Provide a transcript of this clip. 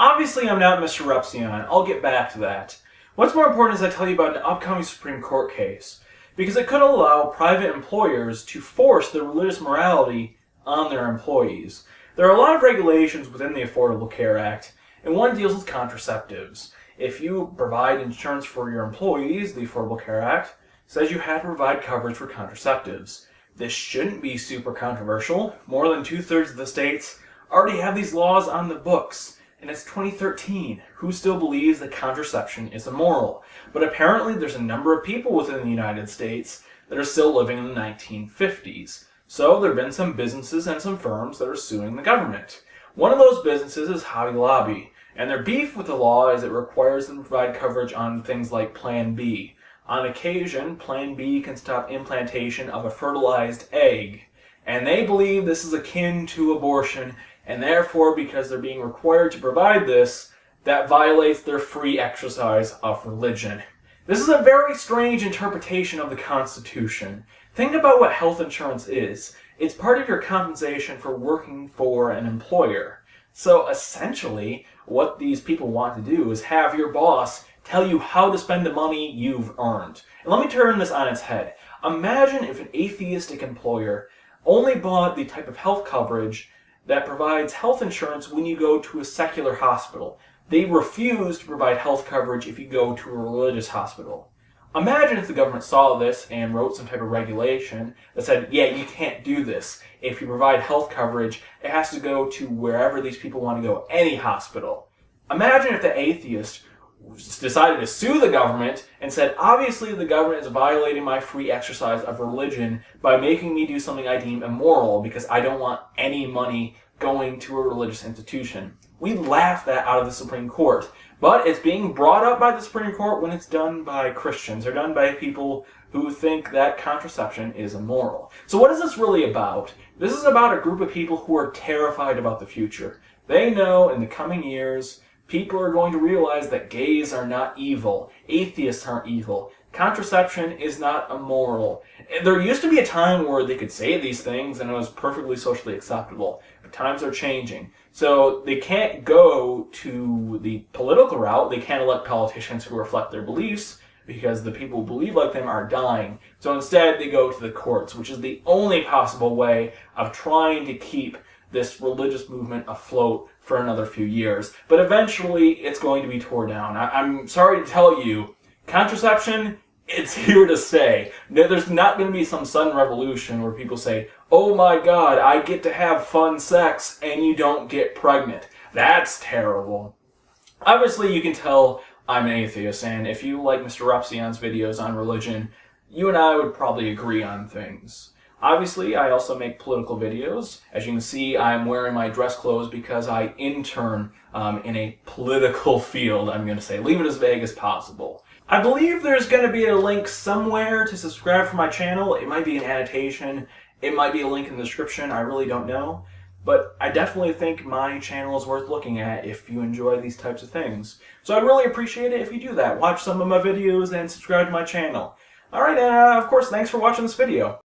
obviously I'm not Mr. Repzion. I'll get back to that. What's more important is I tell you about an upcoming Supreme Court case, because it could allow private employers to force their religious morality on their employees. There are a lot of regulations within the Affordable Care Act, and one deals with contraceptives. If you provide insurance for your employees, the Affordable Care Act says you have to provide coverage for contraceptives. This shouldn't be super controversial. More than 2/3 of the states already have these laws on the books, and it's 2013. Who still believes that contraception is immoral? But apparently there's a number of people within the United States that are still living in the 1950s. So there have been some businesses and some firms that are suing the government. One of those businesses is Hobby Lobby, and their beef with the law is it requires them to provide coverage on things like Plan B. On occasion, Plan B can stop implantation of a fertilized egg, and they believe this is akin to abortion, and therefore, because they're being required to provide this, that violates their free exercise of religion. This is a very strange interpretation of the Constitution. Think about what health insurance is. It's part of your compensation for working for an employer. So essentially, what these people want to do is have your boss tell you how to spend the money you've earned. And let me turn this on its head. Imagine if an atheistic employer only bought the type of health coverage that provides health insurance when you go to a secular hospital. They refuse to provide health coverage if you go to a religious hospital. Imagine if the government saw this and wrote some type of regulation that said, yeah, you can't do this. If you provide health coverage, it has to go to wherever these people want to go, any hospital. Imagine if the atheist decided to sue the government and said, obviously the government is violating my free exercise of religion by making me do something I deem immoral because I don't want any money going to a religious institution. We laugh that out of the Supreme Court. But it's being brought up by the Supreme Court when it's done by Christians or done by people who think that contraception is immoral. So what is this really about? This is about a group of people who are terrified about the future. They know in the coming years, people are going to realize that gays are not evil. Atheists aren't evil. Contraception is not immoral. There used to be a time where they could say these things and it was perfectly socially acceptable. But times are changing. So they can't go to the political route. They can't elect politicians who reflect their beliefs because the people who believe like them are dying. So instead they go to the courts, which is the only possible way of trying to keep this religious movement afloat for another few years. But eventually it's going to be torn down. I'm sorry to tell you, contraception, it's here to stay. There's not going to be some sudden revolution where people say, oh my god, I get to have fun sex and you don't get pregnant. That's terrible. Obviously you can tell I'm an atheist, and if you like Mr. Repzion's videos on religion, you and I would probably agree on things. Obviously, I also make political videos. As you can see, I'm wearing my dress clothes because I intern in a political field, I'm going to say. Leave it as vague as possible. I believe there's going to be a link somewhere to subscribe for my channel. It might be an annotation. It might be a link in the description. I really don't know. But I definitely think my channel is worth looking at if you enjoy these types of things. So I'd really appreciate it if you do that. Watch some of my videos and subscribe to my channel. Alright, of course, thanks for watching this video.